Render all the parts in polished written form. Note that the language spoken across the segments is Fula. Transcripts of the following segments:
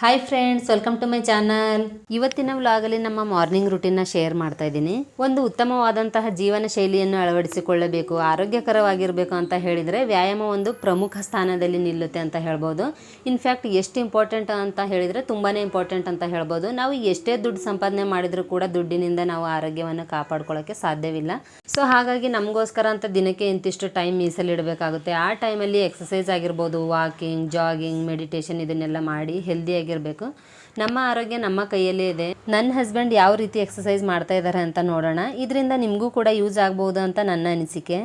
Hi friends, welcome to my channel. ಇವತ್ತಿನ ವ್ಲಾಗಲ್ಲಿ ನಮ್ಮ ಮಾರ್ನಿಂಗ್ ರೂಟೀನ್ನ ಶೇರ್ ಮಾಡ್ತಾ ಇದ್ದೀನಿ. ಒಂದು ಉತ್ತಮವಾದಂತಹ ಜೀವನ ಶೈಲಿಯನ್ನು ಅಳವಡಿಸಿಕೊಳ್ಳಬೇಕು, ಆರೋಗ್ಯಕರವಾಗಿರಬೇಕು ಅಂತ ಹೇಳಿದರೆ ವ್ಯಾಯಾಮ ಒಂದು ಪ್ರಮುಖ ಸ್ಥಾನದಲ್ಲಿ ನಿಲ್ಲುತ್ತೆ ಅಂತ ಹೇಳ್ಬೋದು. ಇನ್ಫ್ಯಾಕ್ಟ್ ಎಷ್ಟು ಇಂಪಾರ್ಟೆಂಟ್ ಅಂತ ಹೇಳಿದರೆ ತುಂಬಾ ಇಂಪಾರ್ಟೆಂಟ್ ಅಂತ ಹೇಳ್ಬೋದು. ನಾವು ಎಷ್ಟೇ ದುಡ್ಡು ಸಂಪಾದನೆ ಮಾಡಿದರೂ ಕೂಡ ದುಡ್ಡಿನಿಂದ ನಾವು ಆರೋಗ್ಯವನ್ನು ಕಾಪಾಡ್ಕೊಳ್ಳೋಕ್ಕೆ ಸಾಧ್ಯವಿಲ್ಲ. ಸೊ ಹಾಗಾಗಿ ನಮಗೋಸ್ಕರ ಅಂತ ದಿನಕ್ಕೆ ಇಂತಿಷ್ಟು ಟೈಮ್ ಮೀಸಲಿಡಬೇಕಾಗುತ್ತೆ. ಆ ಟೈಮಲ್ಲಿ ಎಕ್ಸಸೈಸ್ ಆಗಿರ್ಬೋದು, ವಾಕಿಂಗ್, ಜಾಗಿಂಗ್, ಮೆಡಿಟೇಷನ್ ಇದನ್ನೆಲ್ಲ ಮಾಡಿ ಹೆಲ್ದಿಯಾಗಿರಬೇಕು. ನಮ್ಮ ಆರೋಗ್ಯ ನಮ್ಮ ಕೈಯಲ್ಲೇ ಇದೆ. ನನ್ನ ಹಸ್ಬೆಂಡ್ ಯಾವ ರೀತಿ ಎಕ್ಸಸೈಸ್ ಮಾಡ್ತಾ ಇದ್ದಾರೆ ಅಂತ ನೋಡೋಣ. ಇದರಿಂದ ನಿಮಗೂ ಕೂಡ ಯೂಸ್ ಆಗ್ಬೋದು ಅಂತ ನನ್ನ ಅನಿಸಿಕೆ.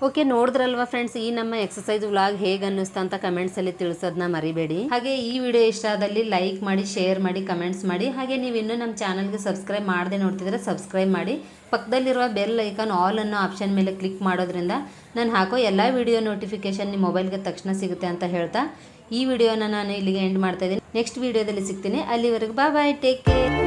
ಓಕೆ, ನೋಡಿದ್ರಲ್ವಾ ಫ್ರೆಂಡ್ಸ್, ಈ ನಮ್ಮ ಎಕ್ಸಸೈಸ್ ವ್ಲಾಗ್ ಹೇಗೆ ಅನ್ನಿಸ್ತಾ ಅಂತ ಕಮೆಂಟ್ಸಲ್ಲಿ ತಿಳಿಸೋದನ್ನ ಮರಿಬೇಡಿ. ಹಾಗೆ ಈ ವಿಡಿಯೋ ಇಷ್ಟ ಆದಲ್ಲಿ ಲೈಕ್ ಮಾಡಿ, ಶೇರ್ ಮಾಡಿ, ಕಮೆಂಟ್ಸ್ ಮಾಡಿ. ಹಾಗೆ ನೀವು ಇನ್ನೂ ನಮ್ಮ ಚಾನಲ್ಗೆ ಸಬ್ಸ್ಕ್ರೈಬ್ ಮಾಡದೆ ನೋಡ್ತಿದ್ರೆ ಸಬ್ಸ್ಕ್ರೈಬ್ ಮಾಡಿ. ಪಕ್ಕದಲ್ಲಿರುವ ಬೆಲ್ ಐಕಾನ್ ಆಲ್ ಅನ್ನೋ ಆಪ್ಷನ್ ಮೇಲೆ ಕ್ಲಿಕ್ ಮಾಡೋದ್ರಿಂದ ನಾನು ಹಾಕೋ ಎಲ್ಲ ವಿಡಿಯೋ ನೋಟಿಫಿಕೇಶನ್ ನಿಮ್ಮ ಮೊಬೈಲ್ಗೆ ತಕ್ಷಣ ಸಿಗುತ್ತೆ ಅಂತ ಹೇಳ್ತಾ ಈ ವಿಡಿಯೋನ ನಾನು ಇಲ್ಲಿಗೆ ಎಂಡ್ ಮಾಡ್ತಾ ಇದ್ದೀನಿ. ನೆಕ್ಸ್ಟ್ ವಿಡಿಯೋದಲ್ಲಿ ಸಿಗ್ತೀನಿ. ಅಲ್ಲಿವರೆಗೂ ಬಾಯ್, ಟೇಕ್ ಕೇರ್.